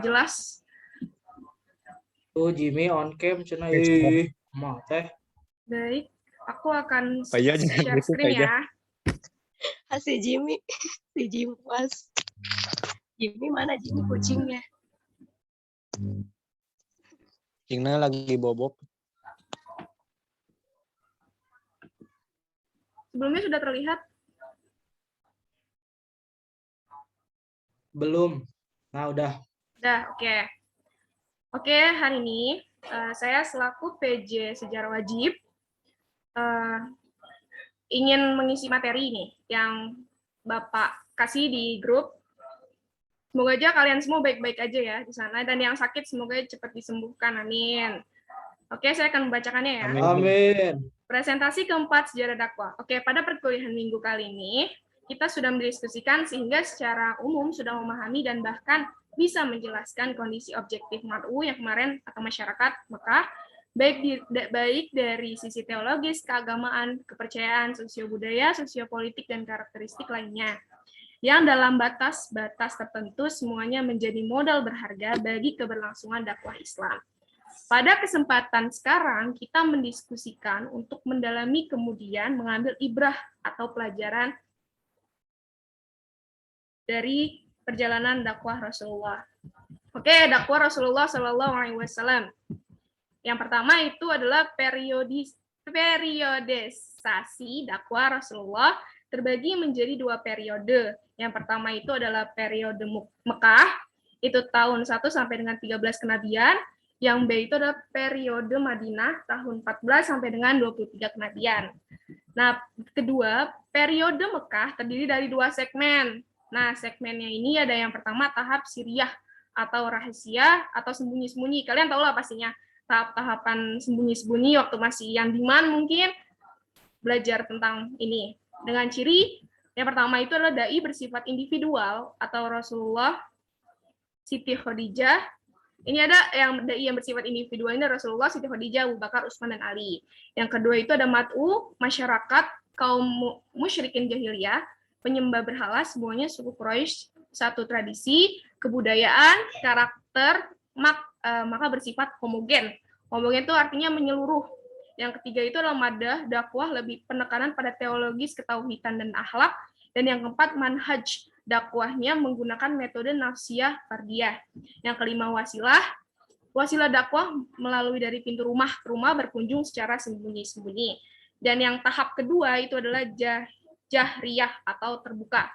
jelas. Tuh Jimmy on cam cenah mah teh. Baik, aku akan Pak Ija jangan share gitu, Pak screen Ija. ya. Si Jimmy, si Jimmy pas. Jimmy mana Jimmy kucingnya? Cingna lagi bobok. Sebelumnya sudah terlihat? Belum. Nah, udah. Udah, oke. Oke, hari ini saya selaku PJ Sejarah Wajib ingin mengisi materi ini yang Bapak kasih di grup. Semoga aja kalian semua baik-baik aja ya di sana, dan yang sakit semoga cepat disembuhkan, amin. Oke, saya akan membacakannya ya. Amin. Presentasi keempat sejarah dakwah. Oke, pada perkuliahan minggu kali ini, kita sudah mendiskusikan sehingga secara umum sudah memahami dan bahkan bisa menjelaskan kondisi objektif MATU yang kemarin atau masyarakat Mekah, baik dari sisi teologis, keagamaan, kepercayaan, sosiobudaya, sosiopolitik, dan karakteristik lainnya. Yang dalam batas-batas tertentu semuanya menjadi modal berharga bagi keberlangsungan dakwah Islam. Pada kesempatan sekarang, kita mendiskusikan untuk mendalami kemudian mengambil ibrah atau pelajaran dari perjalanan dakwah Rasulullah. Oke, dakwah Rasulullah Shallallahu Alaihi Wasallam. Yang pertama itu adalah periodisasi dakwah Rasulullah terbagi menjadi dua periode. Yang pertama itu adalah periode Mekah, itu tahun 1 sampai dengan 13 kenabian. Yang B itu adalah periode Madinah, tahun 14 sampai dengan 23 kenabian. Nah, kedua, periode Mekah terdiri dari dua segmen. Nah, segmennya ini ada yang pertama tahap siriyah atau rahasia atau sembunyi-sembunyi. Kalian tahu lah pastinya tahap-tahapan sembunyi-sembunyi waktu masih yang diman mungkin belajar tentang ini. Dengan ciri yang pertama itu adalah dai bersifat individual atau Rasulullah, Siti Khadijah. Ini ada yang dai yang bersifat individual, ini Rasulullah, Siti Khadijah, Abu Bakar, Utsman, dan Ali. Yang kedua itu ada mat'u, masyarakat kaum musyrikin jahiliyah, penyembah berhala, semuanya suku Quraisy, satu tradisi, kebudayaan, karakter, maka bersifat homogen. Homogen itu artinya menyeluruh. Yang ketiga itu adalah madah, dakwah, lebih penekanan pada teologis, ketauhidan, dan akhlak. Dan yang keempat, manhaj, dakwahnya menggunakan metode nafsiyah fardiyah. Yang kelima, wasilah dakwah melalui dari pintu rumah ke rumah berkunjung secara sembunyi-sembunyi. Dan yang tahap kedua itu adalah jahriyah atau terbuka.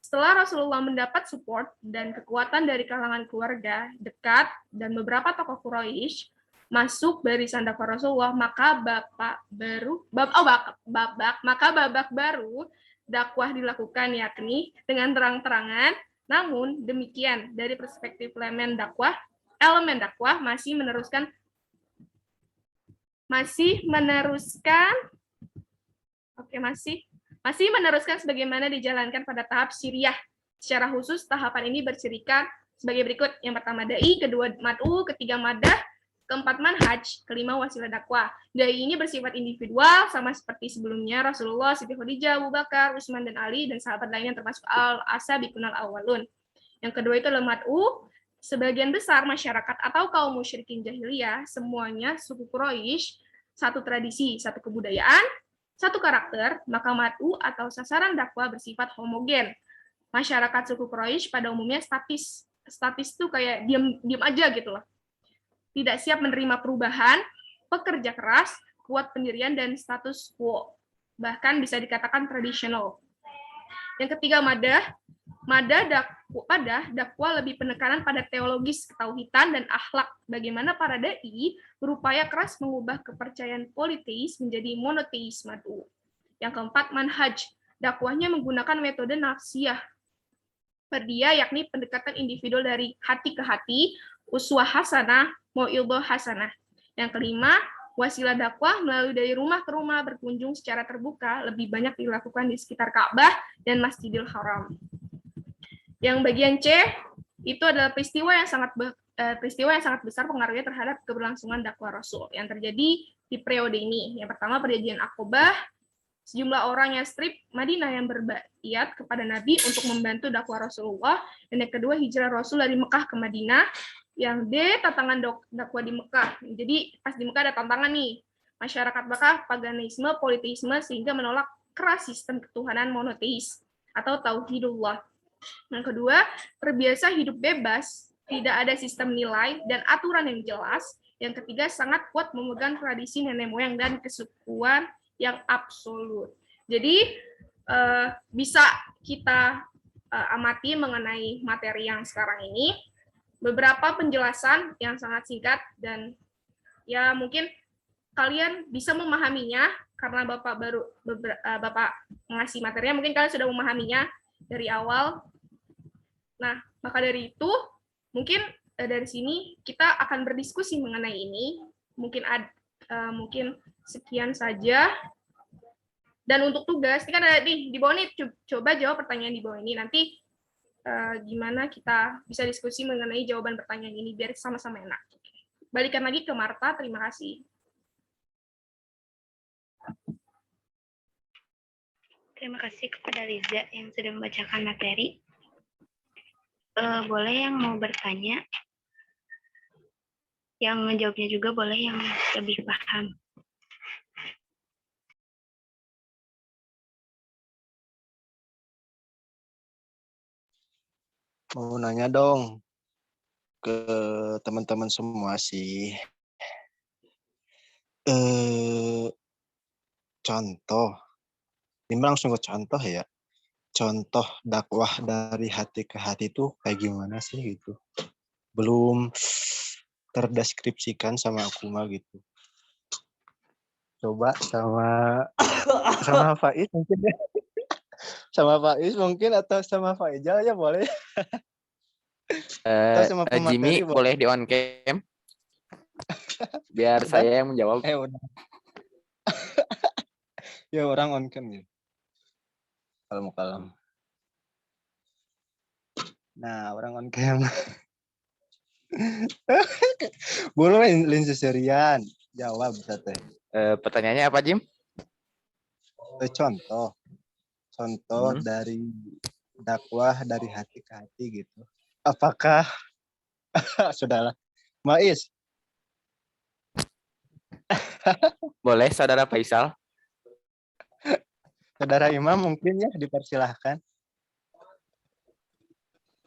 Setelah Rasulullah mendapat support dan kekuatan dari kalangan keluarga dekat dan beberapa tokoh Quraisy masuk barisan dakwah Rasulullah, maka babak baru dakwah dilakukan, yakni dengan terang-terangan. Namun demikian, dari perspektif elemen dakwah masih meneruskan sebagaimana dijalankan pada tahap siriyah. Secara khusus, tahapan ini bercirikan sebagai berikut. Yang pertama dai, kedua mat'u, ketiga madah, keempat manhaj, kelima wasilah dakwah. Dai ini bersifat individual, sama seperti sebelumnya Rasulullah, Siti Khadijah, Abu Bakar, Utsman, dan Ali, dan sahabat lainnya termasuk al-asabiqun al-awwalun. Yang kedua itu adalah mat'u, sebagian besar masyarakat atau kaum musyrikin jahiliyah, semuanya suku Quraisy, satu tradisi, satu kebudayaan, satu karakter, maka mat'u atau sasaran dakwah bersifat homogen. Masyarakat suku Quraisy pada umumnya statis itu kayak diam aja gitu loh. Tidak siap menerima perubahan, pekerja keras, kuat pendirian, dan status quo. Bahkan bisa dikatakan tradisional. Yang ketiga, dakwah lebih penekanan pada teologis, ketauhidan, dan akhlak. Bagaimana para dai berupaya keras mengubah kepercayaan politeis menjadi monoteis mat'u. Yang keempat, manhaj. Dakwahnya menggunakan metode nafsiyah fardiyah, yakni pendekatan individual dari hati ke hati, uswah hasanah, mau'idhah hasanah. Yang kelima, wasilah dakwah melalui dari rumah ke rumah berkunjung secara terbuka, lebih banyak dilakukan di sekitar Ka'bah dan Masjidil Haram. Yang bagian C itu adalah peristiwa yang sangat besar pengaruhnya terhadap keberlangsungan dakwah Rasul yang terjadi di periode ini. Yang pertama, perjanjian Aqobah, sejumlah orang Yastrib, Madinah yang berbaiat kepada Nabi untuk membantu dakwah Rasulullah, dan yang kedua hijrah Rasul dari Mekah ke Madinah, yang D tantangan dakwah di Mekah. Jadi pas di Mekah ada tantangan nih, masyarakat Mekah paganisme, politeisme sehingga menolak keras sistem ketuhanan monoteis atau tauhidullah. Yang kedua, terbiasa hidup bebas, tidak ada sistem nilai dan aturan yang jelas. Yang ketiga, sangat kuat memegang tradisi nenek moyang dan kesukuan yang absolut. Jadi bisa kita amati mengenai materi yang sekarang ini. Beberapa penjelasan yang sangat singkat dan ya mungkin kalian bisa memahaminya karena Bapak ngasih materinya, mungkin kalian sudah memahaminya dari awal. Nah, maka dari itu, mungkin dari sini kita akan berdiskusi mengenai ini. Mungkin sekian saja. Dan untuk tugas, ini kan ada di bawah ini, coba jawab pertanyaan di bawah ini. Nanti gimana kita bisa diskusi mengenai jawaban pertanyaan ini, biar sama-sama enak. Balikan lagi ke Marta, terima kasih. Terima kasih kepada Liza yang sudah membacakan materi. Boleh yang mau bertanya? Yang menjawabnya juga boleh yang lebih paham. Mau nanya dong ke teman-teman semua sih. Contoh, ini langsung ke contoh ya. Contoh dakwah dari hati ke hati itu kayak gimana sih gitu. Belum terdeskripsikan sama aku mah gitu. Coba sama Faiz mungkin ya. Sama Faiz mungkin atau sama Faizal ya boleh. Atau sama Jimmy boleh di on cam biar saya yang menjawab. Udah. Ya orang on cam ya. Kalem. Nah, orang on cam. Boleh Lin Seserian jawab teh. Pertanyaannya apa, Jim? Contoh dari dakwah dari hati ke hati gitu. Apakah sudahlah. Mais. Boleh, Saudara Faisal. Saudara Imam mungkin ya dipersilahkan.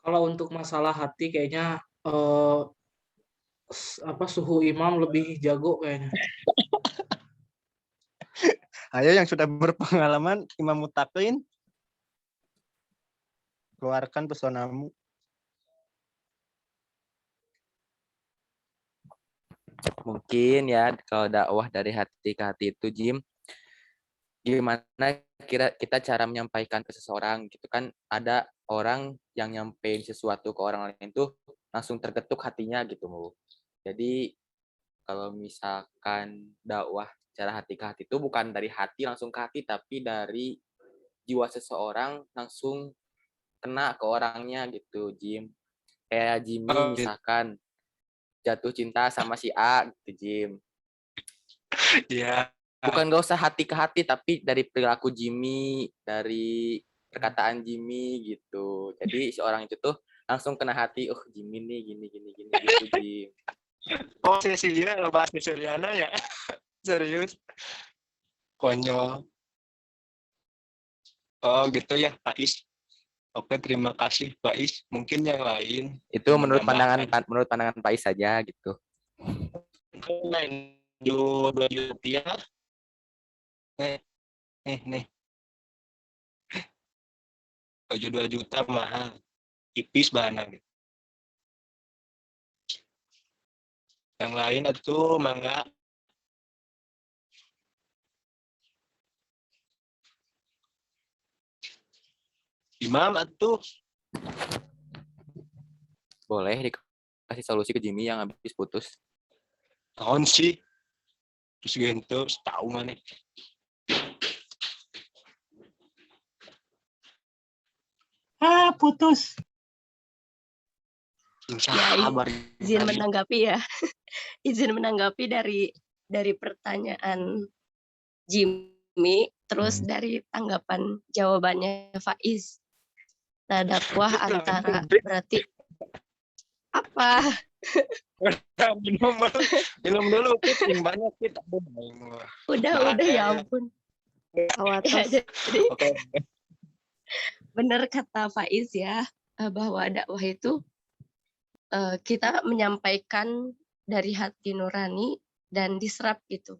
Kalau untuk masalah hati kayaknya suhu Imam lebih jago kayaknya. Ayo yang sudah berpengalaman, Imam Mutakin, keluarkan pesonamu. Mungkin ya kalau dakwah dari hati ke hati itu, Jim, gimana kita cara menyampaikan ke seseorang gitu kan. Ada orang yang nyampein sesuatu ke orang lain tuh langsung tergetuk hatinya gitu. Jadi kalau misalkan dakwah cara hati ke hati itu bukan dari hati langsung ke hati, tapi dari jiwa seseorang langsung kena ke orangnya gitu, Jim. Kayak Jimmy misalkan jatuh cinta sama si A gitu, Jim. Iya. Bukan gak usah hati ke hati, tapi dari perilaku Jimmy, dari perkataan Jimmy gitu. Jadi si orang itu tuh langsung kena hati, oh Jimmy nih gini gitu, Jim. Oh, Cecilia ngebahas Ceciliana ya? Serius? Konyol. Oh, gitu ya, Pak Is. Oke, terima kasih, Pak Is. Mungkin yang lain. Itu menurut pandangan Pak Is saja gitu. Lain 2 juta rupiah. Nih. 2 juta mahal. Tipis bahannya. Yang lain itu mangga. Imam atuh. Boleh dikasih solusi ke Jimmy yang habis putus. Tahun sih. Terus gitu, tahu mana. Putus. Sabar. Izin menanggapi ya. Izin menanggapi dari pertanyaan Jimmy terus dari tanggapan jawabannya Faiz. Nah, dakwah antara berarti apa? minum minum dulu Kit, banyak Kit. Udah ya ampun. Ya, Awatos. jadi Oke. benar kata Faiz ya, bahwa dakwah itu kita menyampaikan dari hati nurani dan diserap gitu.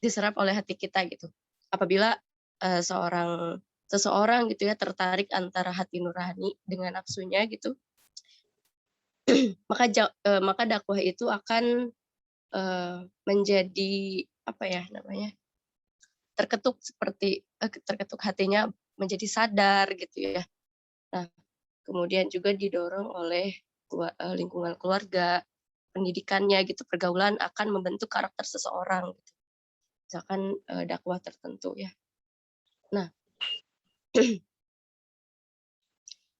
Diserap oleh hati kita gitu. Apabila seseorang gitu ya tertarik antara hati nurani dengan nafsunya gitu, maka dakwah itu akan menjadi apa ya namanya, terketuk hatinya menjadi sadar gitu ya. Nah, kemudian juga didorong oleh lingkungan keluarga, pendidikannya gitu, pergaulan akan membentuk karakter seseorang gitu. Misalkan dakwah tertentu ya. Nah,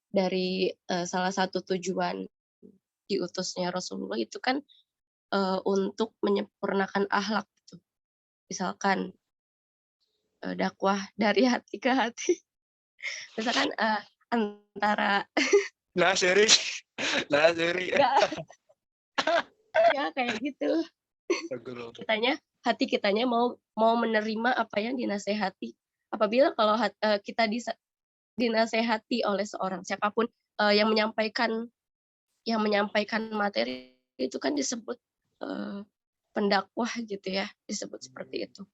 dari salah satu tujuan diutusnya Rasulullah itu kan untuk menyempurnakan akhlak gitu. Misalkan dakwah dari hati ke hati. Misalkan antara Seri. enggak ya kayak gitu. Hati kitanya mau menerima apa yang dinasehati. Apabila kalau kita dinasehati oleh seorang siapapun yang menyampaikan materi itu kan disebut pendakwah gitu ya, disebut seperti itu.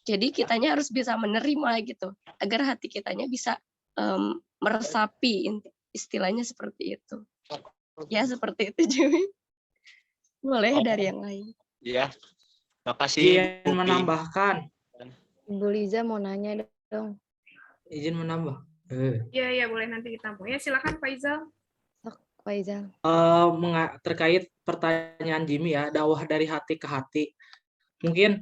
Jadi kitanya harus bisa menerima gitu, agar hati kitanya bisa meresapi, istilahnya seperti itu. Ya seperti itu Jimmy. Boleh dari yang lain. Iya. Makasih. Izin menambahkan. Ibu Liza mau nanya dong. Izin menambah. Iya, boleh nanti ditampung. Ya, silakan Faizal. Faizal. Terkait pertanyaan Jimmy ya, dakwah dari hati ke hati. Mungkin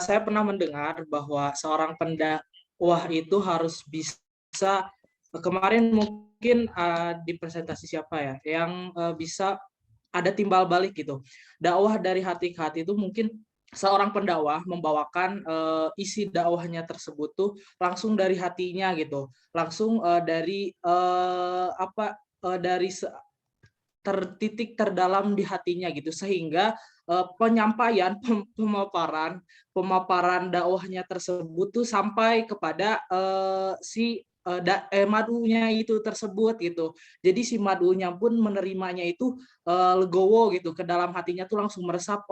saya pernah mendengar bahwa seorang pendakwah itu harus bisa, kemarin mungkin di presentasi siapa ya, yang bisa ada timbal balik gitu. Dakwah dari hati ke hati itu mungkin seorang pendakwah membawakan isi dakwahnya tersebut tuh langsung dari hatinya gitu, langsung dari dari tertitik terdalam di hatinya gitu, sehingga penyampaian pemaparan dakwahnya tersebut tuh sampai kepada madunya itu tersebut gitu. Jadi si madunya pun menerimanya itu legowo gitu, ke dalam hatinya tuh langsung meresap,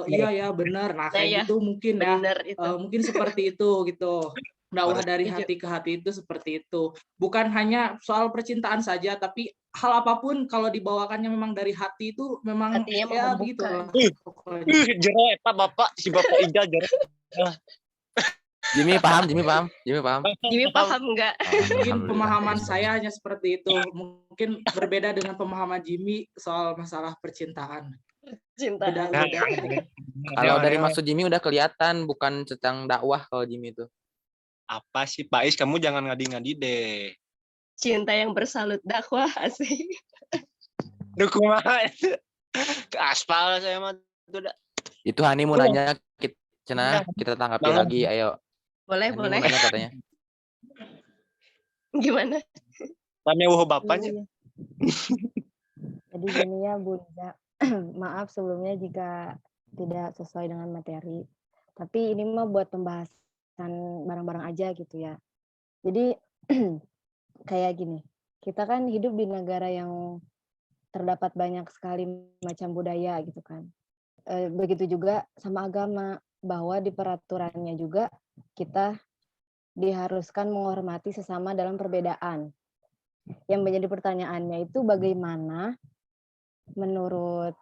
iya ya benar. Nah kayak gitu mungkin ya, mungkin seperti itu gitu. Dakwah dari hati ke hati itu seperti itu. Bukan hanya soal percintaan saja, tapi hal apapun kalau dibawakannya memang dari hati itu memang Hatinya ya membuka. begitu. Jero Bapak si Bapak Ijal jero. Jimmy paham. Jimmy paham nggak? Mungkin pemahaman saya hanya seperti itu. Mungkin berbeda dengan pemahaman Jimmy soal masalah percintaan. Cinta. Kalau dari maksud Jimmy udah kelihatan, bukan tentang dakwah kalau Jimmy itu. Apa sih Pak Is, kamu jangan ngadi-ngadi deh. Cinta yang bersalut dakwah asik. Dukung aja. Ke aspal saya mah udah. Itu Hani mau nanya, kita tanggapi lagi, ayo. Boleh. Hani mau nanya katanya. Gimana? Tanya bapaknya. Jadi gini ya Bu Liza, maaf sebelumnya jika tidak sesuai dengan materi. Tapi ini mah buat pembahasan bareng-bareng aja gitu ya. Jadi kayak gini, kita kan hidup di negara yang terdapat banyak sekali macam budaya gitu kan. Begitu juga sama agama, bahwa di peraturannya juga kita diharuskan menghormati sesama dalam perbedaan. Yang menjadi pertanyaannya itu bagaimana menurut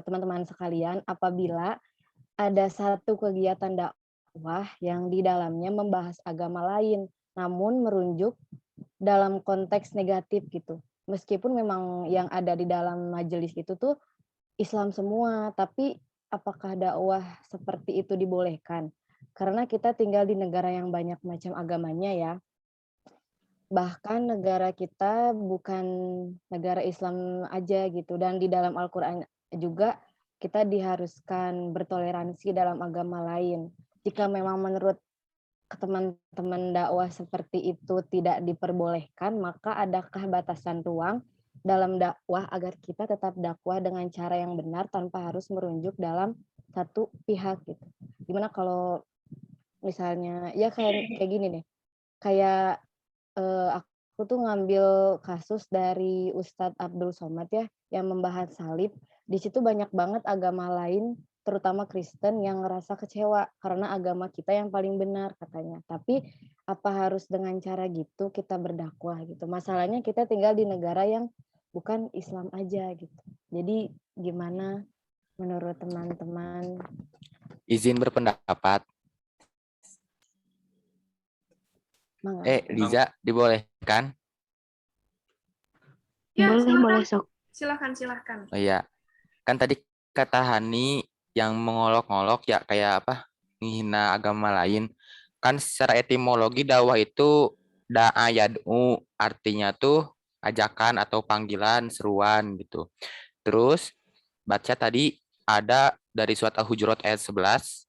teman-teman sekalian, apabila ada satu kegiatan dakwah yang di dalamnya membahas agama lain, namun merujuk dalam konteks negatif gitu. Meskipun memang yang ada di dalam majelis itu tuh Islam semua, tapi apakah dakwah seperti itu dibolehkan? Karena kita tinggal di negara yang banyak macam agamanya ya. Bahkan negara kita bukan negara Islam aja gitu, dan di dalam Al-Quran juga kita diharuskan bertoleransi dalam agama lain. Jika memang menurut teman-teman dakwah seperti itu tidak diperbolehkan, maka adakah batasan ruang dalam dakwah agar kita tetap dakwah dengan cara yang benar tanpa harus merujuk dalam satu pihak gitu. Gimana kalau misalnya ya kayak gini deh. Kayak aku tuh ngambil kasus dari Ustadz Abdul Somad ya yang membahas salib. Di situ banyak banget agama lain terutama Kristen yang ngerasa kecewa karena agama kita yang paling benar katanya. Tapi apa harus dengan cara gitu kita berdakwah gitu. Masalahnya kita tinggal di negara yang bukan Islam aja gitu. Jadi gimana menurut teman-teman? Izin berpendapat. Mangga. Liza, dibolehkan? Ya, Boleh sok. silahkan. Oh iya, kan tadi kata Hani yang mengolok-olok ya kayak apa? Menghina agama lain. Kan secara etimologi dakwah itu da'a yad'u, artinya tuh ajakan atau panggilan, seruan gitu. Terus baca tadi ada dari surat Al-Hujurat ayat 11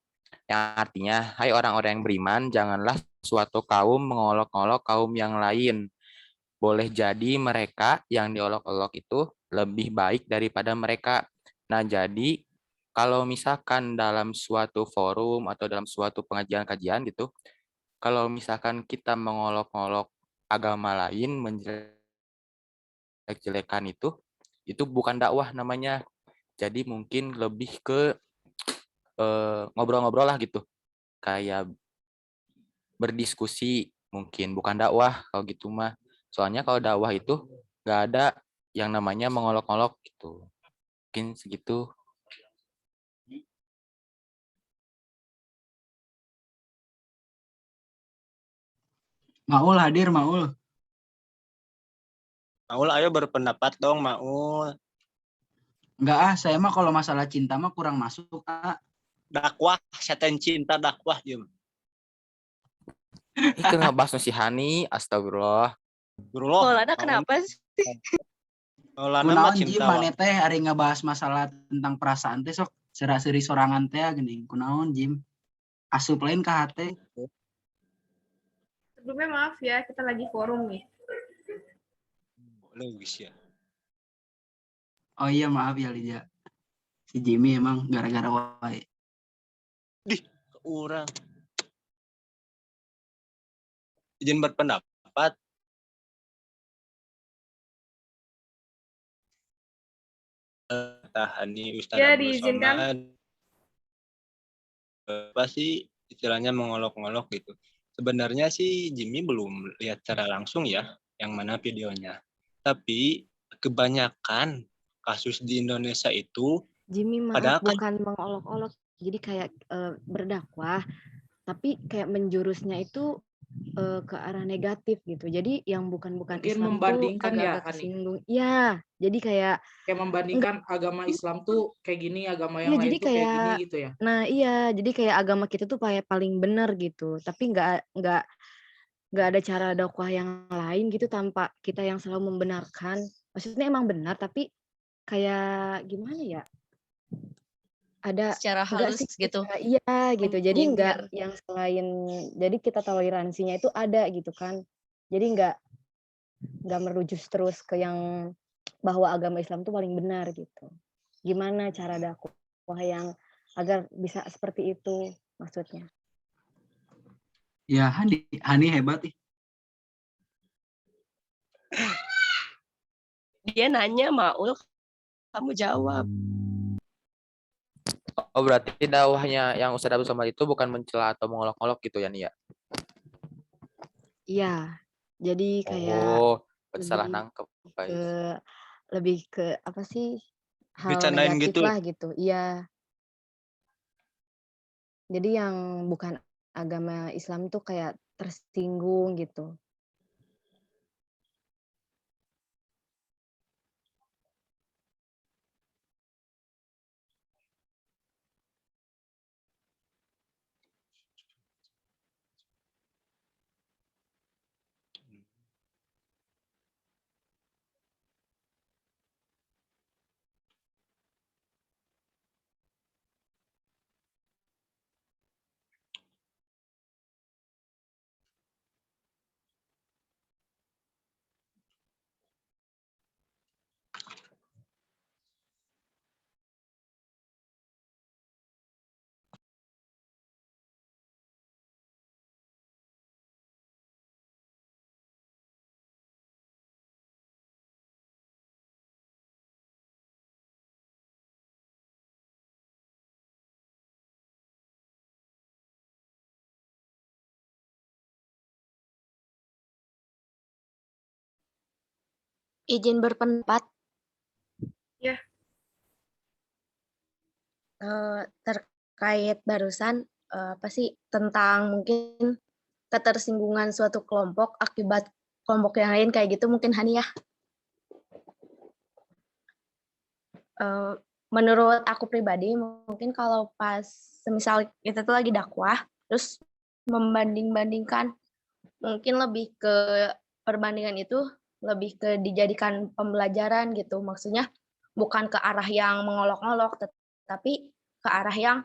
yang artinya, hai orang-orang yang beriman, janganlah suatu kaum mengolok-olok kaum yang lain. Boleh jadi mereka yang diolok-olok itu lebih baik daripada mereka. Nah, jadi kalau misalkan dalam suatu forum atau dalam suatu pengajian kajian gitu, kalau misalkan kita mengolok-olok agama lain, menjelek-jelekan itu bukan dakwah namanya. Jadi mungkin lebih ke ngobrol-ngobrol lah gitu. Kayak berdiskusi mungkin, bukan dakwah kalau gitu mah. Soalnya kalau dakwah itu nggak ada yang namanya mengolok-olok gitu. Mungkin segitu. Maul hadir, Maul. Maul, ayo berpendapat dong, Maul. Enggak saya mah kalau masalah cinta mah kurang masuk. Dakwah, setan cinta dakwah, Jum. Itu ngebahas si Hani, astagfirullah. Guru Maulana kenapa sih? Maulana mah Kunaon Ji cinta. maneh teh ari ngebahas masalah tentang perasaan teh sok serak-seri sorangan teh geuning. Kunaon Jim? Asup lain ka hate. Sebelumnya maaf ya, kita lagi forum nih. Logis ya. Oh iya maaf ya Liza. Si Jimmy emang gara-gara wae. Urang. Izin berpendapat. Tahani Ustadz Ya, Abdul diizinkan. Somad. Apa sih istilahnya mengolok-ngolok gitu. Sebenarnya sih Jimmy belum lihat secara langsung ya yang mana videonya. Tapi kebanyakan kasus di Indonesia itu Jimmy maaf padahal kan bukan mengolok-olok. Jadi kayak berdakwah tapi kayak menjurusnya itu ke arah negatif gitu. Jadi yang bukan Mungkin Islam tuh membandingkan ya, agak-agak Hani. kesinggung. Ya, jadi kayak Kayak membandingkan agama Islam tuh kayak gini, agama iya yang jadi lain tuh kayak gini kayak gitu ya. nah iya, jadi kayak agama kita tuh kayak paling benar gitu. Tapi nggak ada cara dakwah yang lain gitu tanpa kita yang selalu membenarkan. Maksudnya emang benar tapi kayak gimana ya? Ada Secara enggak halus sih gitu. iya gitu. Jadi enggak Menyindir. yang selain jadi kita toleransinya itu ada gitu kan. Jadi enggak merujuk terus ke yang bahwa agama Islam tuh paling benar gitu. Gimana cara dakwah yang agar bisa seperti itu maksudnya. Ya Hani hebat ih. Dia nanya Maul, kamu jawab. Oh, berarti dakwahnya yang Ustadz Abdul Somad itu bukan mencela atau mengolok-olok gitu ya, Nia? Iya. Jadi kayak Oh, salah lebih nangkep, ke guys. lebih ke apa sih? Hal bercandain negatif gitu. lah gitu. Iya. Jadi yang bukan agama Islam tuh kayak tersinggung gitu. Izin berpendapat. Ya. Terkait barusan apa sih tentang mungkin ketersinggungan suatu kelompok akibat kelompok yang lain kayak gitu mungkin Hani ya. Menurut aku pribadi mungkin kalau pas semisal kita tuh lagi dakwah terus membanding-bandingkan mungkin lebih ke perbandingan itu lebih ke dijadikan pembelajaran gitu, maksudnya bukan ke arah yang mengolok-olok tetapi ke arah yang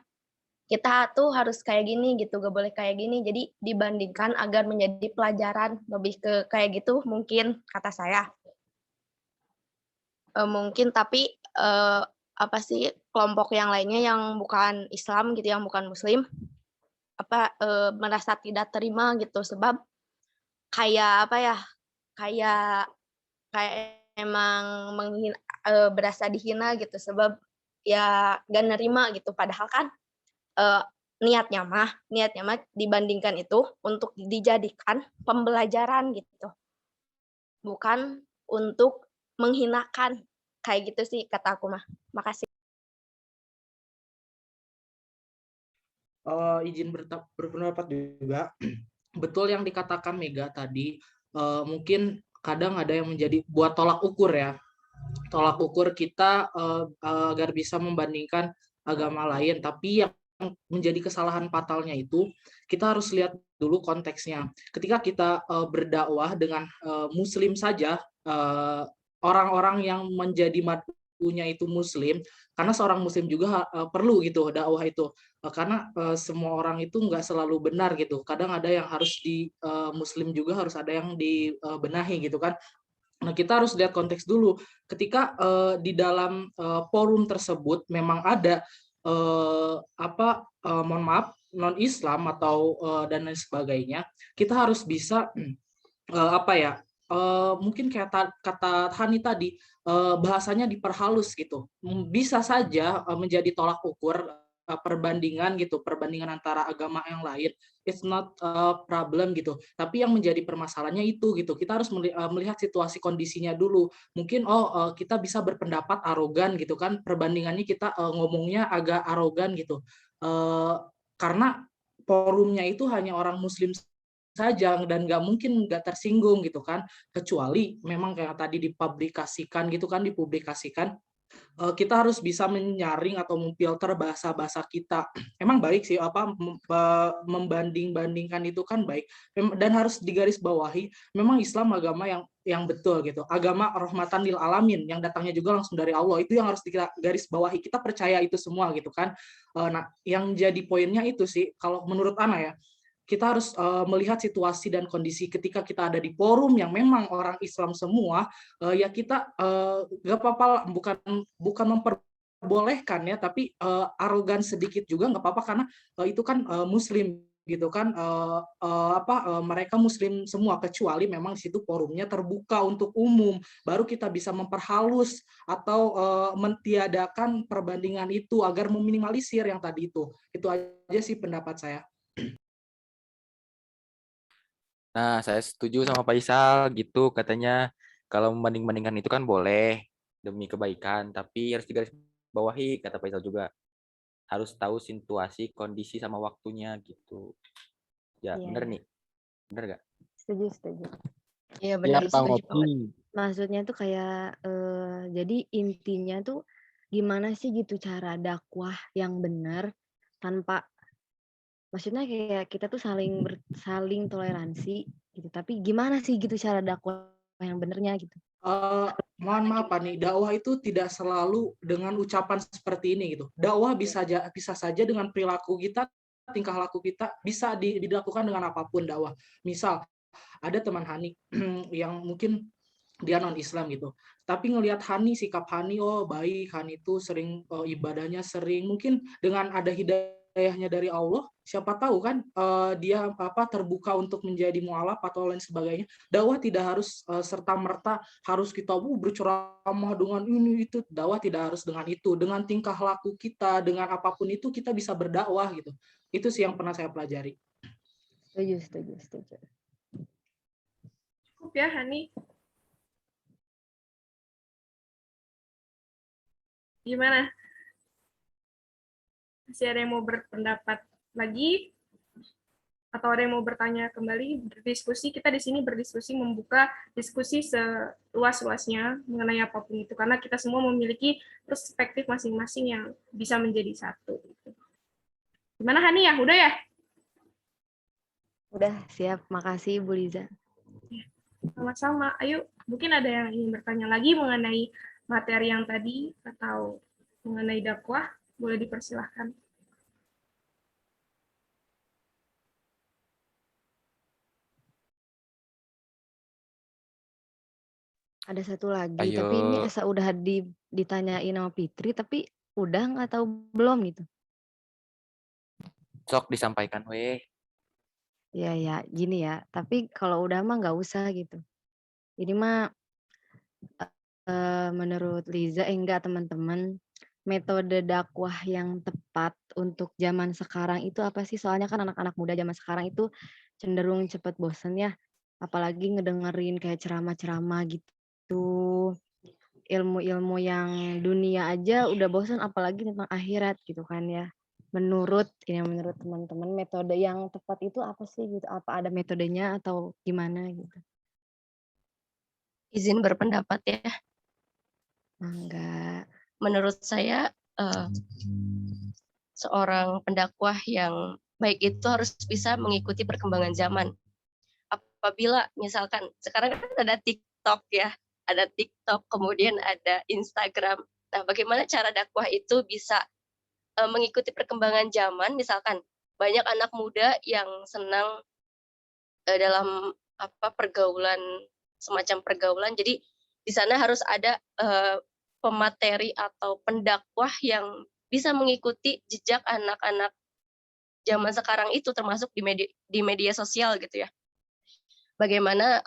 kita tuh harus kayak gini gitu, gak boleh kayak gini, jadi dibandingkan agar menjadi pelajaran, lebih ke kayak gitu mungkin kata saya. Mungkin tapi apa sih kelompok yang lainnya yang bukan Islam gitu, yang bukan Muslim merasa tidak terima gitu sebab kayak apa ya, kayak emang berasa dihina gitu sebab ya gak nerima gitu, padahal kan niatnya mah dibandingkan itu untuk dijadikan pembelajaran gitu, bukan untuk menghinakan, kayak gitu sih kata aku mah. Makasih. Izin berpendapat juga. Betul yang dikatakan Mega tadi, mungkin kadang ada yang menjadi buat tolak ukur ya. Tolak ukur kita agar bisa membandingkan agama lain, tapi yang menjadi kesalahan fatalnya itu kita harus lihat dulu konteksnya. Ketika kita berdakwah dengan Muslim saja, orang-orang yang menjadi mad'unya itu Muslim, karena seorang Muslim juga perlu gitu dakwah itu, karena semua orang itu nggak selalu benar gitu. Kadang ada yang harus di Muslim juga harus ada yang dibenahi gitu kan. Nah, kita harus lihat konteks dulu. Ketika di dalam forum tersebut memang ada mohon maaf non-Islam atau dan lain sebagainya, kita harus bisa mungkin kayak kata Hani tadi, bahasanya diperhalus gitu. Bisa saja menjadi tolak ukur perbandingan gitu, perbandingan antara agama yang lain. It's not a problem gitu. Tapi yang menjadi permasalahannya itu gitu. Kita harus melihat situasi kondisinya dulu. Mungkin kita bisa berpendapat arogan gitu kan. Perbandingannya kita ngomongnya agak arogan gitu. Karena forumnya itu hanya orang Muslim saja dan nggak mungkin nggak tersinggung gitu kan, kecuali memang kayak tadi dipublikasikan kita harus bisa menyaring atau memfilter bahasa-bahasa kita. Emang baik sih membanding-bandingkan itu kan baik, dan harus digarisbawahi memang Islam agama yang betul gitu, agama rahmatan lil alamin yang datangnya juga langsung dari Allah, itu yang harus digarisbawahi, kita percaya itu semua gitu kan. Nah, yang jadi poinnya itu sih kalau menurut Ana ya, kita harus melihat situasi dan kondisi ketika kita ada di forum yang memang orang Islam semua, ya kita nggak apa-apa, bukan memperbolehkan ya, tapi arogan sedikit juga nggak apa-apa, karena itu kan Muslim gitu kan, mereka Muslim semua, kecuali memang di situ forumnya terbuka untuk umum, baru kita bisa memperhalus atau mentiadakan perbandingan itu agar meminimalisir yang tadi itu aja sih pendapat saya. Nah, saya setuju sama Faisal gitu, katanya kalau membanding-bandingkan itu kan boleh demi kebaikan, tapi harus digarisbawahi, kata Faisal juga. Harus tahu situasi, kondisi sama waktunya gitu. Ya, bener nih. Bener gak? Setuju. Iya benar, setuju banget. Maksudnya tuh kayak jadi intinya tuh gimana sih gitu cara dakwah yang benar tanpa, maksudnya kayak kita tuh saling toleransi gitu, tapi gimana sih gitu cara dakwah yang benernya gitu. Mohon maaf nih, dakwah itu tidak selalu dengan ucapan seperti ini gitu. Dakwah bisa saja dengan perilaku kita, tingkah laku kita, bisa dilakukan dengan apapun dakwah. Misal ada teman Hani yang mungkin dia non Islam gitu, tapi ngelihat Hani, sikap Hani, oh baik, Hani itu sering ibadahnya sering, mungkin dengan ada hidayahnya dari Allah, siapa tahu kan dia terbuka untuk menjadi mualaf atau lain sebagainya. Dakwah tidak harus serta merta harus kita berceramah dengan ini itu. Dakwah tidak harus dengan itu, dengan tingkah laku kita, dengan apapun itu kita bisa berdakwah gitu. Itu sih yang pernah saya pelajari. Setuju. Cukup ya Hani. Gimana? Masih ada yang mau berpendapat lagi? Atau ada yang mau bertanya kembali, berdiskusi? Kita di sini berdiskusi, membuka diskusi seluas-luasnya mengenai apapun itu, karena kita semua memiliki perspektif masing-masing yang bisa menjadi satu. Gimana Hani ya? Udah ya? Udah siap, makasih Bu Liza. Sama-sama. Ayo, mungkin ada yang ingin bertanya lagi mengenai materi yang tadi atau mengenai dakwah, boleh dipersilahkan. Ada satu lagi, Ayo, tapi ini asa udah ditanyain sama Fitri, tapi udah nggak tahu belum gitu. sok disampaikan weh. Ya ya, gini ya. Tapi kalau udah mah nggak usah gitu. Ini mah menurut Liza, enggak teman-teman, metode dakwah yang tepat untuk zaman sekarang itu apa sih? Soalnya kan anak-anak muda zaman sekarang itu cenderung cepet bosen ya. Apalagi ngedengerin kayak ceramah-ceramah gitu. Ilmu-ilmu yang dunia aja udah bosan, apalagi tentang akhirat gitu kan ya. Menurut teman-teman, metode yang tepat itu apa sih gitu? Apa ada metodenya atau gimana gitu? Izin berpendapat ya. Enggak. Menurut saya seorang pendakwah yang baik itu harus bisa mengikuti perkembangan zaman. Apabila misalkan sekarang kan ada TikTok ya, ada TikTok, kemudian ada Instagram. Nah, bagaimana cara dakwah itu bisa mengikuti perkembangan zaman? Misalkan banyak anak muda yang senang dalam pergaulan, semacam pergaulan. Jadi di sana harus ada pemateri atau pendakwah yang bisa mengikuti jejak anak-anak zaman sekarang itu, termasuk di media sosial gitu ya. Bagaimana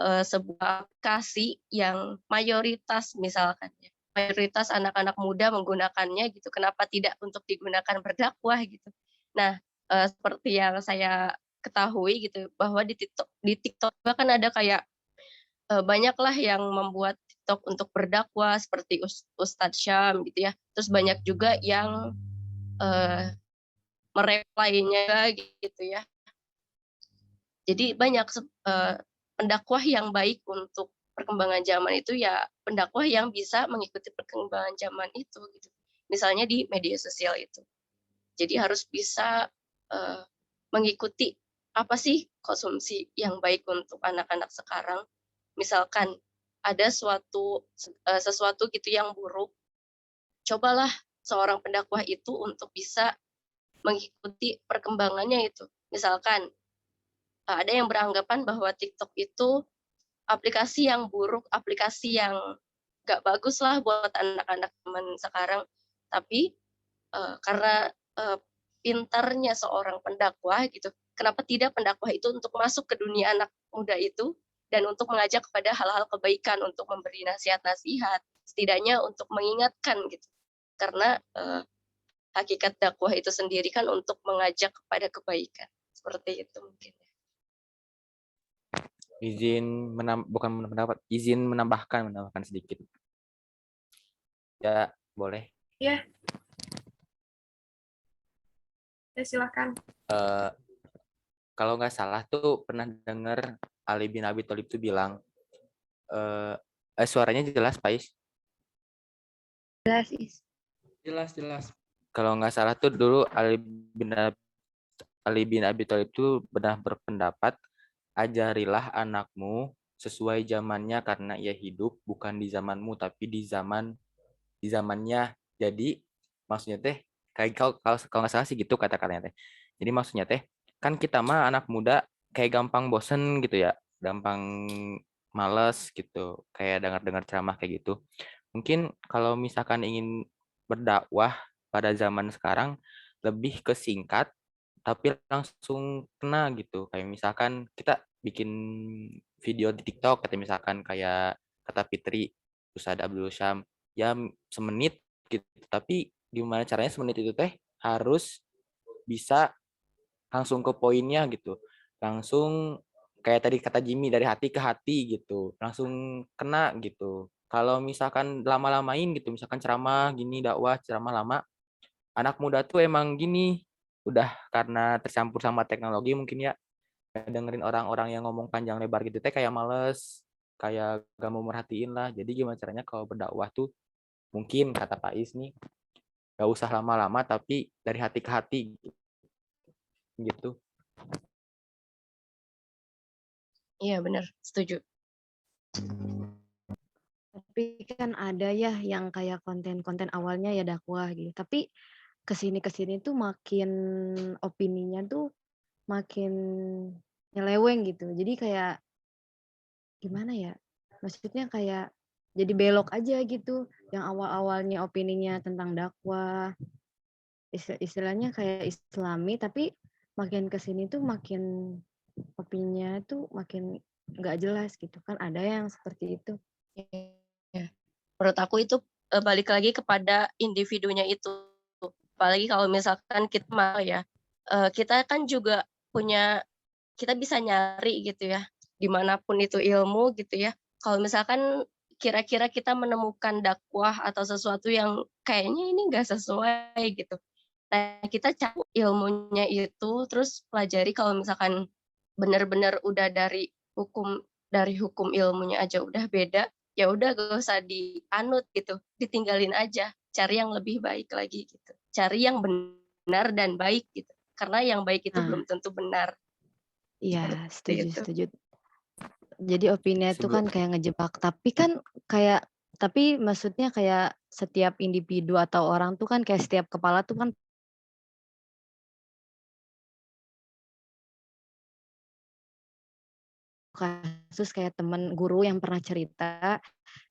sebuah aplikasi yang mayoritas misalkan ya, mayoritas anak-anak muda menggunakannya gitu, kenapa tidak untuk digunakan berdakwah gitu. Nah, seperti yang saya ketahui gitu, bahwa di TikTok bahkan ada kayak banyaklah yang membuat TikTok untuk berdakwah seperti Ustadz Syam gitu ya. Terus banyak juga yang mereplaynya gitu ya. Jadi banyak pendakwah yang baik untuk perkembangan zaman itu ya pendakwah yang bisa mengikuti perkembangan zaman itu gitu. Misalnya di media sosial itu. Jadi harus bisa mengikuti apa sih konsumsi yang baik untuk anak-anak sekarang. Misalkan ada sesuatu gitu yang buruk, cobalah seorang pendakwah itu untuk bisa mengikuti perkembangannya itu. Misalkan ada yang beranggapan bahwa TikTok itu aplikasi yang buruk, aplikasi yang gak bagus lah buat anak-anak zaman sekarang. Tapi karena pintarnya seorang pendakwah gitu, kenapa tidak pendakwah itu untuk masuk ke dunia anak muda itu dan untuk mengajak kepada hal-hal kebaikan, untuk memberi nasihat-nasihat, setidaknya untuk mengingatkan gitu. Karena hakikat dakwah itu sendiri kan untuk mengajak kepada kebaikan. Seperti itu mungkin. Izin menambahkan sedikit. Ya, boleh. Ya. Ya, silakan. Kalau nggak salah tuh pernah dengar Ali bin Abi Thalib tuh bilang, suaranya jelas, Pais? Jelas. Kalau nggak salah tuh dulu Ali bin Abi Thalib tuh pernah berpendapat, ajarilah anakmu sesuai zamannya karena ia hidup bukan di zamanmu tapi di zamannya. Jadi maksudnya teh kayak kalau nggak salah sih gitu kata-katanya teh. Jadi maksudnya teh kan kita mah anak muda kayak gampang bosen gitu ya, gampang males gitu, kayak dengar-dengar ceramah kayak gitu. Mungkin kalau misalkan ingin berdakwah pada zaman sekarang lebih ke singkat tapi langsung kena gitu. Kayak misalkan kita bikin video di TikTok, kata misalkan kayak kata Fitri, Ustadz Abdul Syam, ya semenit gitu. Tapi gimana caranya semenit itu teh harus bisa langsung ke poinnya gitu. Langsung kayak tadi kata Jimmy, dari hati ke hati gitu, langsung kena gitu. Kalau misalkan lama-lamain gitu, misalkan ceramah gini, dakwah ceramah lama, anak muda tuh emang gini, udah karena tercampur sama teknologi mungkin ya, dengerin orang-orang yang ngomong panjang lebar gitu teh kayak males, kayak gak mau merhatiin lah. Jadi gimana caranya kalau berdakwah tuh mungkin kata Pak Is nih, gak usah lama-lama tapi dari hati ke hati gitu. Iya benar, setuju. Tapi kan ada ya yang kayak konten-konten awalnya ya dakwah gitu. Tapi kesini tuh makin opininya tuh makin nyeleweng gitu. Jadi kayak gimana ya? Maksudnya kayak jadi belok aja gitu. Yang awal-awalnya opininya tentang dakwah, istilahnya kayak Islami, tapi makin kesini tuh makin opininya tuh makin nggak jelas gitu kan. Ada yang seperti itu. Ya. Menurut aku itu balik lagi kepada individunya itu. Apalagi kalau misalkan kita mau ya, kita kan juga kita bisa nyari gitu ya, dimanapun itu ilmu gitu ya. Kalau misalkan kira-kira kita menemukan dakwah atau sesuatu yang kayaknya ini nggak sesuai gitu. Nah, kita cari ilmunya itu, terus pelajari kalau misalkan benar-benar udah dari hukum ilmunya aja udah beda, ya udah gak usah dianut gitu, ditinggalin aja, cari yang lebih baik lagi gitu. Cari yang benar dan baik gitu. Karena yang baik itu belum tentu benar. Iya, Seperti itu. setuju. Jadi opini itu kan kayak ngejebak, tapi maksudnya kayak setiap individu atau orang tuh kan kayak setiap kepala tuh kan kasus kayak temen guru yang pernah cerita.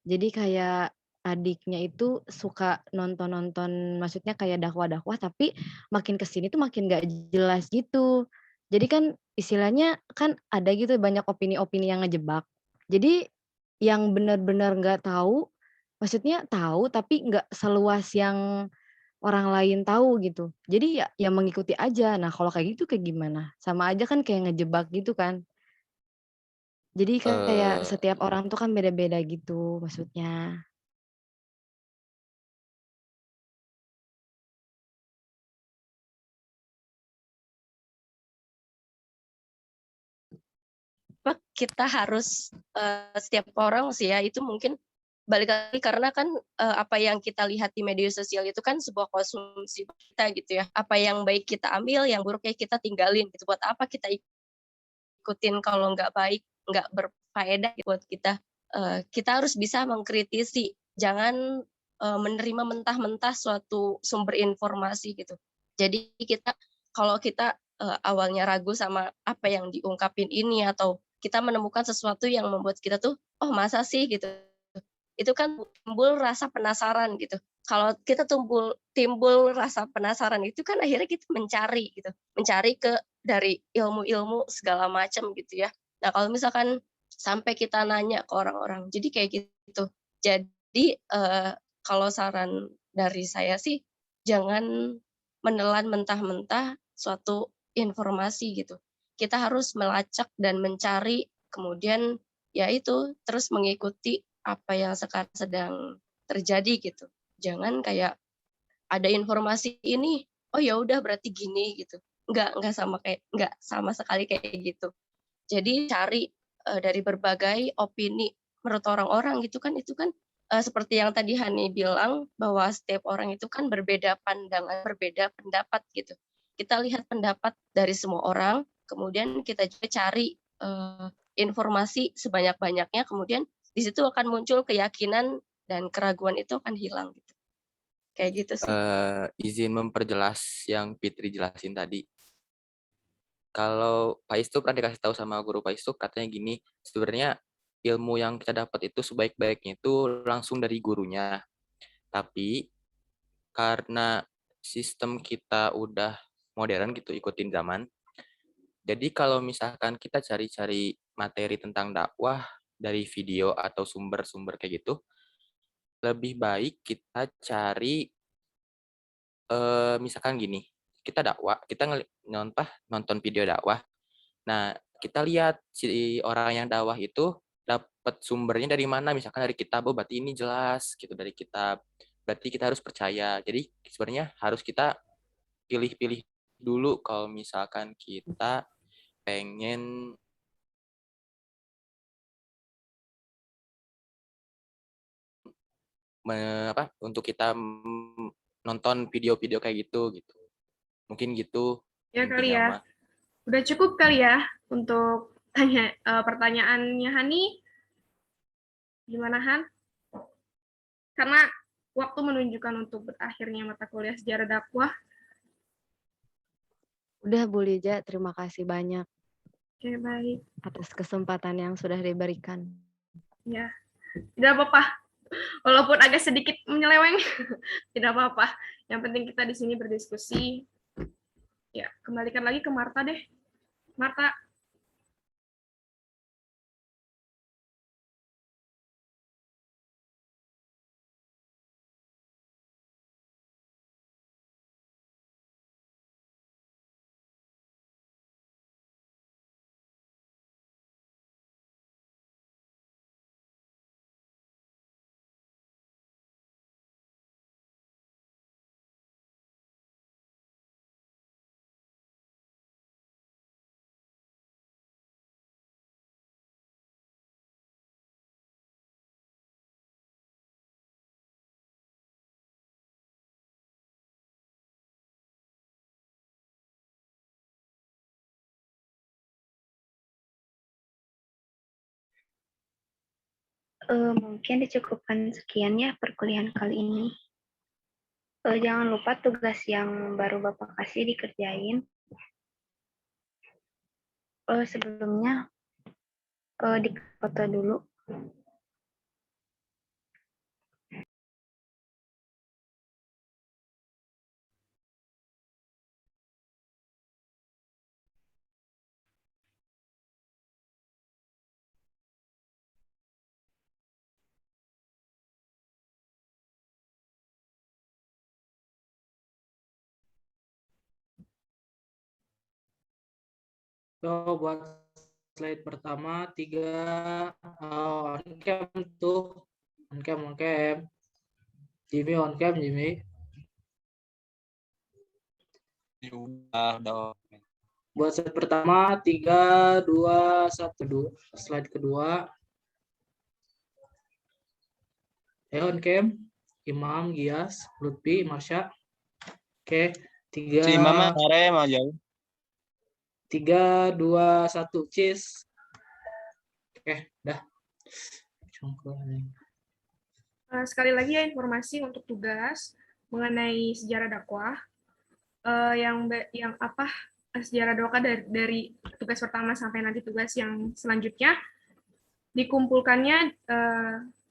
Jadi kayak adiknya itu suka nonton-nonton, maksudnya kayak dakwah-dakwah, tapi makin kesini tuh makin nggak jelas gitu. Jadi kan istilahnya kan ada gitu banyak opini-opini yang ngejebak. Jadi yang benar-benar nggak tahu, maksudnya tahu tapi nggak seluas yang orang lain tahu gitu. Jadi ya mengikuti aja. Nah kalau kayak gitu kayak gimana? Sama aja kan kayak ngejebak gitu kan. Jadi kayak setiap orang tuh kan beda-beda gitu maksudnya. Kita harus setiap orang sih ya itu mungkin balik lagi karena kan apa yang kita lihat di media sosial itu kan sebuah konsumsi kita gitu ya. Apa yang baik kita ambil, yang buruknya kita tinggalin gitu. Buat apa kita ikutin kalau nggak baik, nggak berfaedah buat kita. Kita harus bisa mengkritisi, jangan menerima mentah-mentah suatu sumber informasi gitu. Jadi kalau kita awalnya ragu sama apa yang diungkapin ini atau kita menemukan sesuatu yang membuat kita tuh, oh masa sih gitu. Itu kan timbul rasa penasaran gitu. Kalau kita timbul rasa penasaran itu kan akhirnya kita mencari gitu. Mencari dari ilmu-ilmu segala macam gitu ya. Nah, kalau misalkan sampai kita nanya ke orang-orang, jadi kayak gitu. Jadi kalau saran dari saya sih jangan menelan mentah-mentah suatu informasi gitu. Kita harus melacak dan mencari, kemudian ya itu terus mengikuti apa yang sekarang sedang terjadi gitu. Jangan kayak ada informasi ini, oh ya udah berarti gini gitu. Enggak sama sekali kayak gitu. Jadi cari dari berbagai opini menurut orang-orang gitu kan, itu kan seperti yang tadi Hani bilang bahwa setiap orang itu kan berbeda pandangan, berbeda pendapat gitu. Kita lihat pendapat dari semua orang, kemudian kita juga cari informasi sebanyak-banyaknya, kemudian di situ akan muncul keyakinan dan keraguan itu akan hilang gitu. Kayak gitu sih. Izin memperjelas yang Fitri jelasin tadi. Kalau Pak Istu pernah dikasih tahu sama guru Pak Istu, katanya gini, sebenarnya ilmu yang kita dapat itu sebaik-baiknya itu langsung dari gurunya. Tapi karena sistem kita udah modern gitu, ikutin zaman. Jadi kalau misalkan kita cari-cari materi tentang dakwah dari video atau sumber-sumber kayak gitu, lebih baik kita cari misalkan gini, kita dakwah, kita nonton video dakwah. Nah, kita lihat si orang yang dakwah itu dapat sumbernya dari mana. Misalkan dari kitab, oh berarti ini jelas gitu dari kitab. Berarti kita harus percaya. Jadi sebenarnya harus kita pilih-pilih dulu kalau misalkan kita pengen untuk kita nonton video-video kayak gitu. Mungkin gitu Ya kali intinya ya. mah. Udah cukup kali ya untuk pertanyaannya Hani. Gimana Han? Karena waktu menunjukkan untuk berakhirnya mata kuliah sejarah dakwah. Udah Bu Lija, terima kasih banyak Oke, baik. atas kesempatan yang sudah diberikan. Ya, tidak apa-apa. Walaupun agak sedikit menyeleweng, tidak apa-apa. Yang penting kita di sini berdiskusi. Ya, kembalikan lagi ke Marta deh. Marta. Mungkin dicukupkan sekian ya perkuliahan kali ini. Jangan lupa tugas yang baru Bapak kasih dikerjain. Sebelumnya dipoto dulu. So, buat slide pertama 3 on cam tuh, on cam. Jimmy on cam, Jimmy. Udah. Buat slide pertama 3, 2, 1, slide kedua. On cam, Imam, Gias, Lutfi, Marsha. Oke, 3. Si Mama are mau jauh. 3, 2, 1, cheese. Oke, dah. Sekali lagi ya informasi untuk tugas mengenai sejarah dakwah. Yang apa sejarah dakwah dari tugas pertama sampai nanti tugas yang selanjutnya dikumpulkannya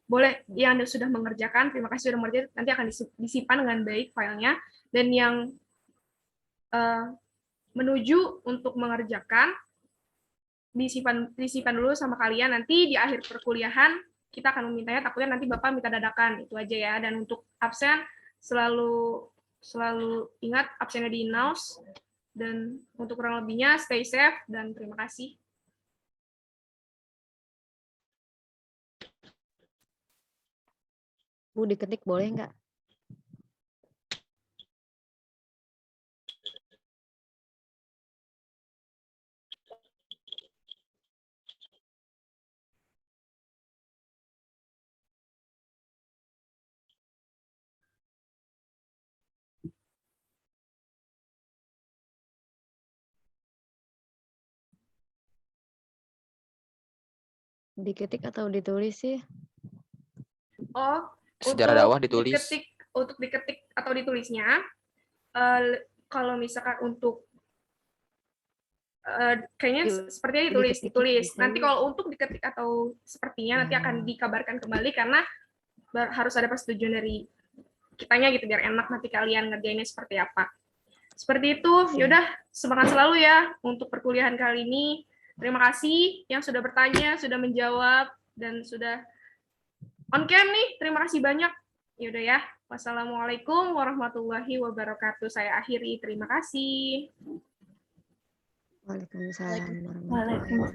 boleh yang sudah mengerjakan, terima kasih sudah mengerjakan, nanti akan disimpan dengan baik filenya, dan yang menuju untuk mengerjakan disimpan dulu sama kalian, nanti di akhir perkuliahan kita akan memintanya, takutnya nanti Bapak minta dadakan, itu aja ya. Dan untuk absen selalu ingat absennya di announce, dan untuk kurang lebihnya stay safe dan terima kasih. Bu, diketik boleh nggak? Diketik atau ditulis sih? Oh, Sejarah dakwah ditulis. Untuk diketik atau ditulisnya, kalau misalkan untuk kayaknya sepertinya ditulis. Nanti kalau untuk diketik atau sepertinya nanti akan dikabarkan kembali, karena harus ada persetujuan dari kitanya gitu, biar enak nanti kalian ngerjainnya seperti apa. Seperti itu. Yaudah, semangat selalu ya untuk perkuliahan kali ini. Terima kasih yang sudah bertanya, sudah menjawab, dan sudah on cam nih. Terima kasih banyak. Yaudah ya. Wassalamualaikum warahmatullahi wabarakatuh. Saya akhiri. Terima kasih. Waalaikumsalam warahmatullahi Waalaikumsalam.